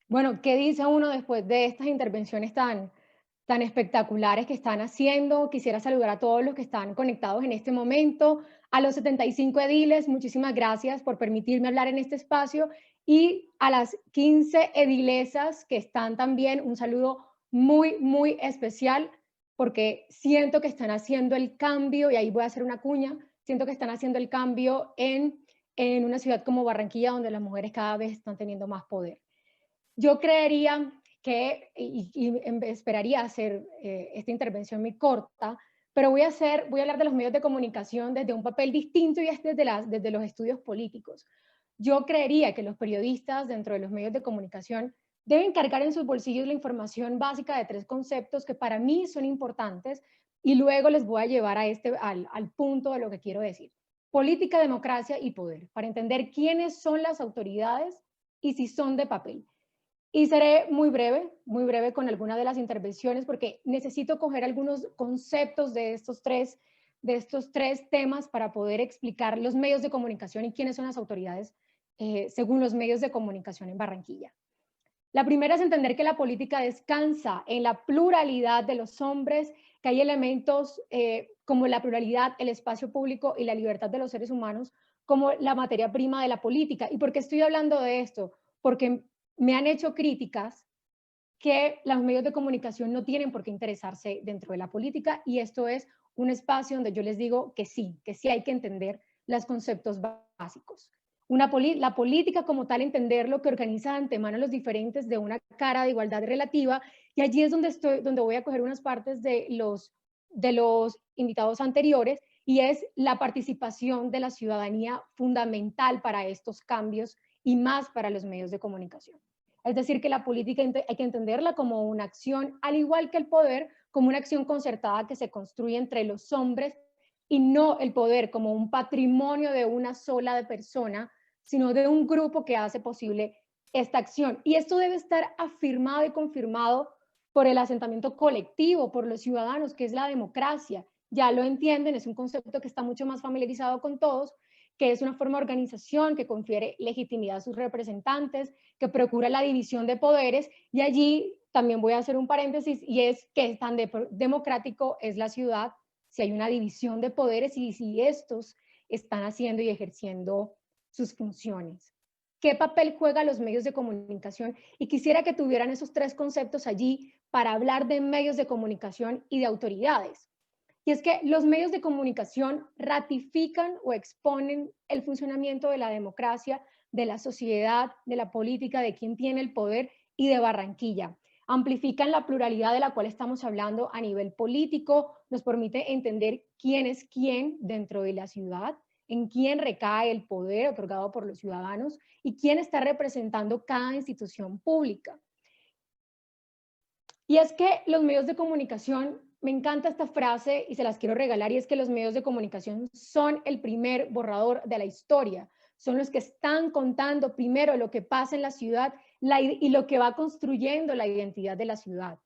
Bueno, ¿qué dice uno después de estas intervenciones tan espectaculares que están haciendo? Quisiera saludar a todos los que están conectados en este momento, a los 75 ediles, muchísimas gracias por permitirme hablar en este espacio, y a las 15 edilesas que están también, un saludo muy, muy especial, porque siento que están haciendo el cambio, y ahí voy a hacer una cuña, siento que están haciendo el cambio en una ciudad como Barranquilla, donde las mujeres cada vez están teniendo más poder. Yo creería que, esperaría hacer esta intervención muy corta, pero voy a hablar de los medios de comunicación desde un papel distinto y es desde los estudios políticos. Yo creería que los periodistas dentro de los medios de comunicación deben cargar en sus bolsillos la información básica de tres conceptos que para mí son importantes y luego les voy a llevar al punto de lo que quiero decir. Política, democracia y poder, para entender quiénes son las autoridades y si son de papel. Y seré muy breve con algunas de las intervenciones porque necesito coger algunos conceptos de estos tres temas para poder explicar los medios de comunicación y quiénes son las autoridades según los medios de comunicación en Barranquilla. La primera es entender que la política descansa en la pluralidad de los hombres, que hay elementos como la pluralidad, el espacio público y la libertad de los seres humanos como la materia prima de la política. ¿Y por qué estoy hablando de esto? Porque me han hecho críticas que los medios de comunicación no tienen por qué interesarse dentro de la política y esto es un espacio donde yo les digo que sí hay que entender los conceptos básicos. La política como tal, entender lo que organiza de antemano los diferentes de una cara de igualdad relativa y allí es donde voy a coger unas partes de los invitados anteriores y es la participación de la ciudadanía fundamental para estos cambios y más para los medios de comunicación. Es decir, que la política hay que entenderla como una acción, al igual que el poder, como una acción concertada que se construye entre los hombres y no el poder como un patrimonio de una sola persona, sino de un grupo que hace posible esta acción. Y esto debe estar afirmado y confirmado por el asentamiento colectivo, por los ciudadanos, que es la democracia. Ya lo entienden, es un concepto que está mucho más familiarizado con todos, que es una forma de organización que confiere legitimidad a sus representantes, que procura la división de poderes, y allí también voy a hacer un paréntesis, y es que tan democrático es la ciudad si hay una división de poderes y si estos están haciendo y ejerciendo sus funciones. ¿Qué papel juegan los medios de comunicación? Y quisiera que tuvieran esos tres conceptos allí para hablar de medios de comunicación y de autoridades. Y es que los medios de comunicación ratifican o exponen el funcionamiento de la democracia, de la sociedad, de la política, de quién tiene el poder y de Barranquilla. Amplifican la pluralidad de la cual estamos hablando a nivel político, nos permite entender quién es quién dentro de la ciudad, en quién recae el poder otorgado por los ciudadanos y quién está representando cada institución pública. Y es que los medios de comunicación, me encanta esta frase y se las quiero regalar, y es que los medios de comunicación son el primer borrador de la historia, son los que están contando primero lo que pasa en la ciudad y lo que va construyendo la identidad de la ciudad,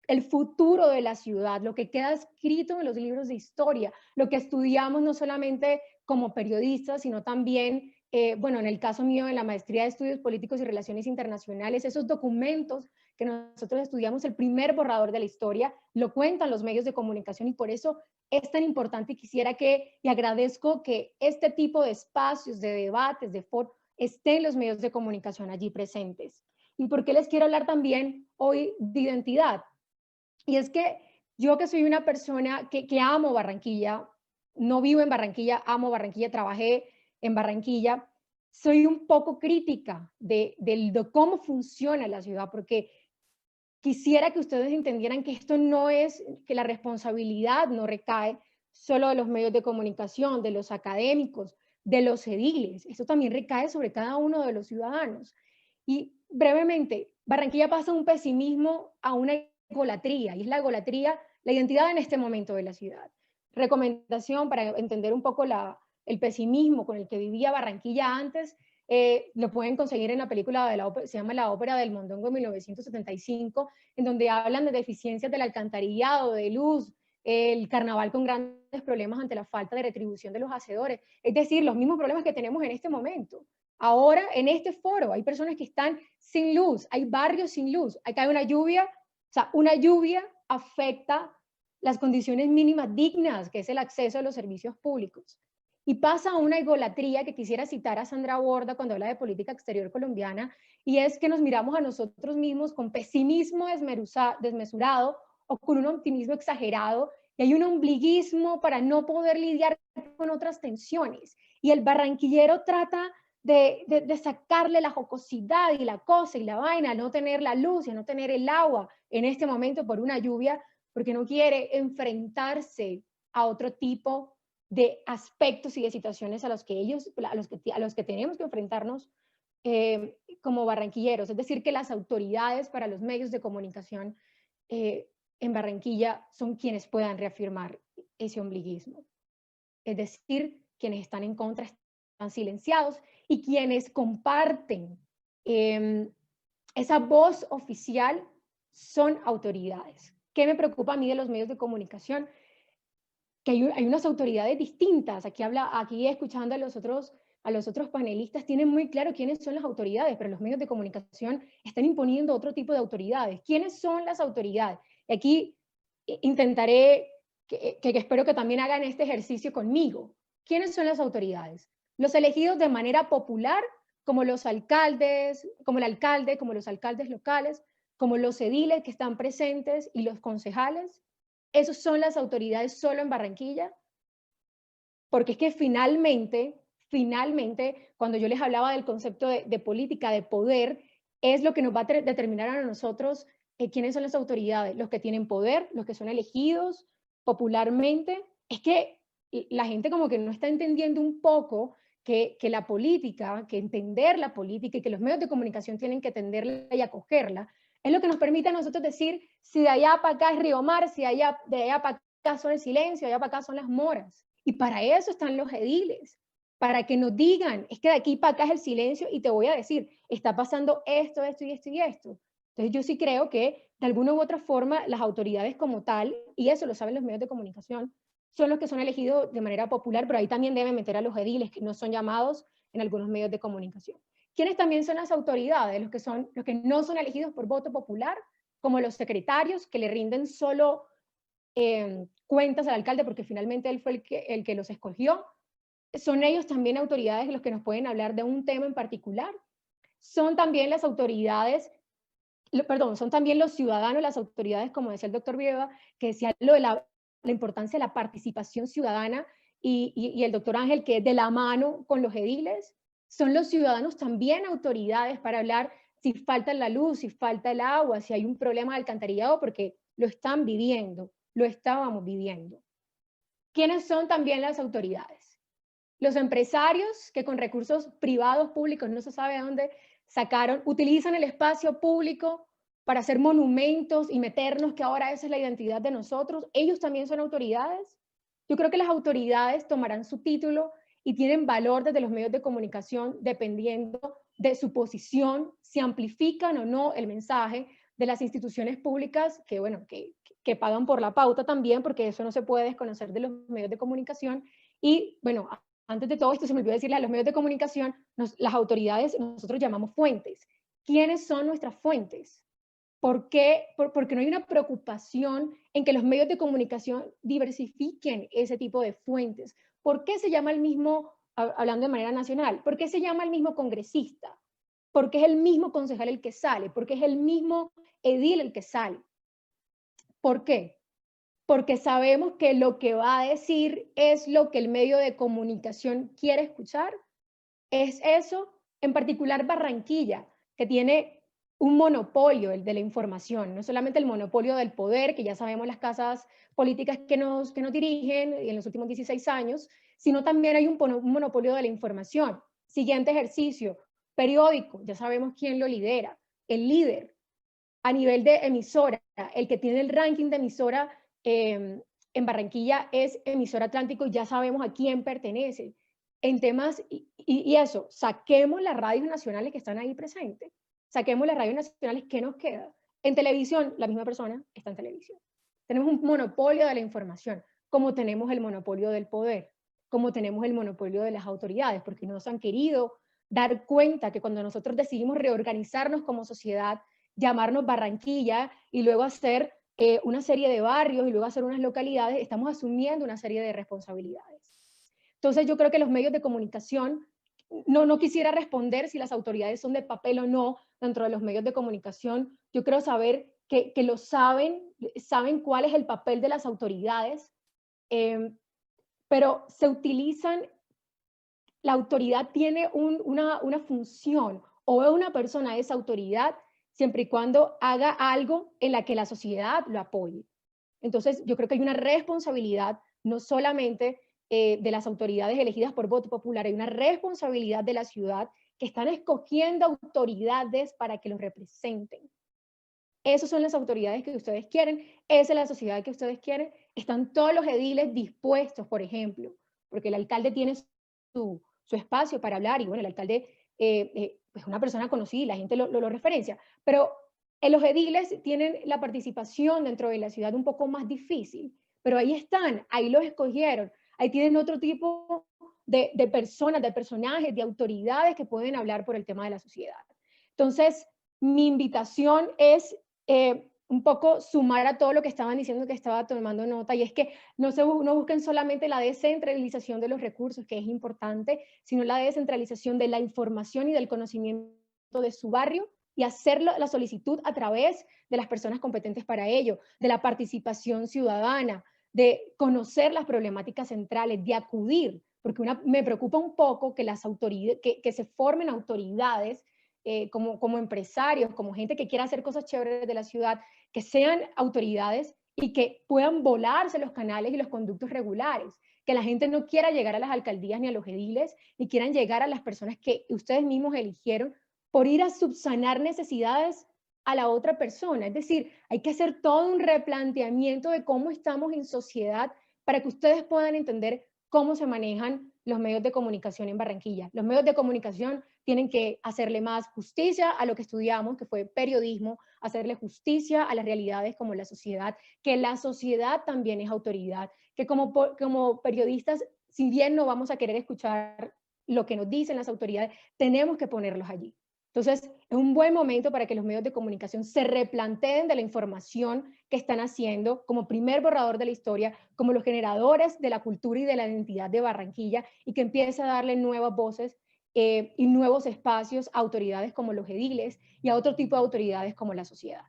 el futuro de la ciudad, lo que queda escrito en los libros de historia, lo que estudiamos no solamente como periodistas, sino también, bueno, en el caso mío, en la maestría de Estudios Políticos y Relaciones Internacionales, esos documentos que nosotros estudiamos, el primer borrador de la historia, lo cuentan los medios de comunicación y por eso es tan importante y quisiera y agradezco que este tipo de espacios, de debates, de foros, estén los medios de comunicación allí presentes. ¿Y por qué les quiero hablar también hoy de identidad? Y es que yo que soy una persona que amo Barranquilla, no vivo en Barranquilla, amo Barranquilla, trabajé en Barranquilla, soy un poco crítica de cómo funciona la ciudad, porque quisiera que ustedes entendieran que esto no es, que la responsabilidad no recae solo de los medios de comunicación, de los académicos, de los ediles, esto también recae sobre cada uno de los ciudadanos. Y brevemente, Barranquilla pasa de un pesimismo a una egolatría, y es la egolatría la identidad en este momento de la ciudad. Recomendación para entender un poco el pesimismo con el que vivía Barranquilla antes, lo pueden conseguir en la película se llama La Ópera del Mondongo de 1975, en donde hablan de deficiencias del alcantarillado, de luz, el carnaval con grandes problemas ante la falta de retribución de los hacedores, es decir, los mismos problemas que tenemos en este momento. Ahora, en este foro, hay personas que están sin luz, hay barrios sin luz, acá hay una lluvia, o sea, una lluvia afecta las condiciones mínimas dignas, que es el acceso a los servicios públicos. Y pasa una egolatría que quisiera citar a Sandra Borda cuando habla de política exterior colombiana, y es que nos miramos a nosotros mismos con pesimismo desmesurado o con un optimismo exagerado, y hay un ombliguismo para no poder lidiar con otras tensiones. Y el barranquillero trata de sacarle la jocosidad y la cosa y la vaina, no tener la luz y no tener el agua en este momento por una lluvia, porque no quiere enfrentarse a otro tipo de aspectos y de situaciones a los que tenemos que enfrentarnos como barranquilleros. Es decir, que las autoridades para los medios de comunicación en Barranquilla son quienes puedan reafirmar ese ombliguismo. Es decir, quienes están en contra están silenciados y quienes comparten esa voz oficial son autoridades. ¿Qué me preocupa a mí de los medios de comunicación? Que hay unas autoridades distintas. Aquí escuchando a los otros panelistas, tienen muy claro quiénes son las autoridades, pero los medios de comunicación están imponiendo otro tipo de autoridades. ¿Quiénes son las autoridades? Y aquí intentaré, que espero que también hagan este ejercicio conmigo. ¿Quiénes son las autoridades? Los elegidos de manera popular, como los alcaldes, como el alcalde, como los alcaldes locales, como los ediles que están presentes y los concejales. ¿Esos son las autoridades solo en Barranquilla? Porque es que finalmente, cuando yo les hablaba del concepto de política, de poder, es lo que nos va a determinar a nosotros quiénes son las autoridades, los que tienen poder, los que son elegidos popularmente. Es que la gente como que no está entendiendo un poco que la política, que entender la política y que los medios de comunicación tienen que entenderla y acogerla, es lo que nos permite a nosotros decir si de allá para acá es Río Mar, si de allá para acá son el silencio, de allá para acá son las moras. Y para eso están los ediles, para que nos digan, es que de aquí para acá es el silencio y te voy a decir, está pasando esto, esto y esto y esto. Entonces yo sí creo que de alguna u otra forma las autoridades como tal, y eso lo saben los medios de comunicación, son los que son elegidos de manera popular, pero ahí también deben meter a los ediles que no son llamados en algunos medios de comunicación. ¿Quiénes también son las autoridades? Los que no son elegidos por voto popular, como los secretarios que le rinden solo cuentas al alcalde, porque finalmente él fue el que los escogió. Son ellos también autoridades los que nos pueden hablar de un tema en particular. Son también las autoridades, perdón, son también los ciudadanos, las autoridades, como decía el doctor Vieva, que decía lo de la importancia de la participación ciudadana, y el doctor Ángel, que es de la mano con los ediles. Son los ciudadanos también autoridades para hablar si falta la luz, si falta el agua, si hay un problema de alcantarillado, porque lo están viviendo, lo estábamos viviendo. ¿Quiénes son también las autoridades? Los empresarios que con recursos privados, públicos, no se sabe de dónde sacaron, utilizan el espacio público para hacer monumentos y meternos que ahora esa es la identidad de nosotros. Ellos también son autoridades. Yo creo que las autoridades tomarán su título y tienen valor desde los medios de comunicación dependiendo de su posición, si amplifican o no el mensaje de las instituciones públicas que, bueno, que pagan por la pauta también, porque eso no se puede desconocer de los medios de comunicación. Y bueno, antes de todo esto se me olvidó decirle a los medios de comunicación, las autoridades nosotros llamamos fuentes. ¿Quiénes son nuestras fuentes? ¿Por qué? Porque no hay una preocupación en que los medios de comunicación diversifiquen ese tipo de fuentes. ¿Por qué se llama el mismo, hablando de manera nacional, por qué se llama el mismo congresista? ¿Por qué es el mismo concejal el que sale? ¿Por qué es el mismo edil el que sale? ¿Por qué? Porque sabemos que lo que va a decir es lo que el medio de comunicación quiere escuchar. Es eso, en particular Barranquilla, que tiene un monopolio, el de la información, no solamente el monopolio del poder, que ya sabemos las casas políticas que nos dirigen en los últimos 16 años, sino también hay un monopolio de la información. Siguiente ejercicio, periódico, ya sabemos quién lo lidera, el líder. A nivel de emisora, el que tiene el ranking de emisora en Barranquilla es Emisora Atlántico, y ya sabemos a quién pertenece. En temas, y eso, saquemos las radios nacionales que están ahí presentes, saquemos las radios nacionales, ¿qué nos queda? En televisión, la misma persona está en televisión. Tenemos un monopolio de la información, como tenemos el monopolio del poder, como tenemos el monopolio de las autoridades, porque no nos han querido dar cuenta que cuando nosotros decidimos reorganizarnos como sociedad, llamarnos Barranquilla y luego hacer una serie de barrios y luego hacer unas localidades, estamos asumiendo una serie de responsabilidades. Entonces yo creo que los medios de comunicación, no quisiera responder si las autoridades son de papel o no dentro de los medios de comunicación. Yo creo saber que lo saben cuál es el papel de las autoridades, pero se utilizan, la autoridad tiene una función o una persona es autoridad siempre y cuando haga algo en la que la sociedad lo apoye. Entonces, yo creo que hay una responsabilidad, no solamente de las autoridades elegidas por voto popular, hay una responsabilidad de la ciudad que están escogiendo autoridades para que los representen. Esas son las autoridades que ustedes quieren, esa es la sociedad que ustedes quieren. Están todos los ediles dispuestos, por ejemplo, porque el alcalde tiene su espacio para hablar y bueno, el alcalde es una persona conocida, la gente lo referencia, pero los ediles tienen la participación dentro de la ciudad un poco más difícil, pero ahí están, ahí los escogieron, ahí tienen otro tipo de personas, de personajes, de autoridades que pueden hablar por el tema de la sociedad. Entonces, mi invitación es un poco sumar a todo lo que estaban diciendo, que estaba tomando nota, y es que no busquen solamente la descentralización de los recursos, que es importante, sino la descentralización de la información y del conocimiento de su barrio y hacer la solicitud a través de las personas competentes para ello, de la participación ciudadana, de conocer las problemáticas centrales, de acudir, porque me preocupa un poco que las autoridades, que se formen autoridades como empresarios, como gente que quiera hacer cosas chéveres de la ciudad, que sean autoridades y que puedan volarse los canales y los conductos regulares, que la gente no quiera llegar a las alcaldías ni a los ediles, ni quieran llegar a las personas que ustedes mismos eligieron por ir a subsanar necesidades a la otra persona. Es decir, hay que hacer todo un replanteamiento de cómo estamos en sociedad para que ustedes puedan entender cómo se manejan los medios de comunicación en Barranquilla. Los medios de comunicación tienen que hacerle más justicia a lo que estudiamos, que fue periodismo, hacerle justicia a las realidades como la sociedad, que la sociedad también es autoridad, que como periodistas, si bien no vamos a querer escuchar lo que nos dicen las autoridades, tenemos que ponerlos allí. Entonces, es un buen momento para que los medios de comunicación se replanteen de la información que están haciendo como primer borrador de la historia, como los generadores de la cultura y de la identidad de Barranquilla, y que empiece a darle nuevas voces y nuevos espacios a autoridades como los ediles y a otro tipo de autoridades como la sociedad.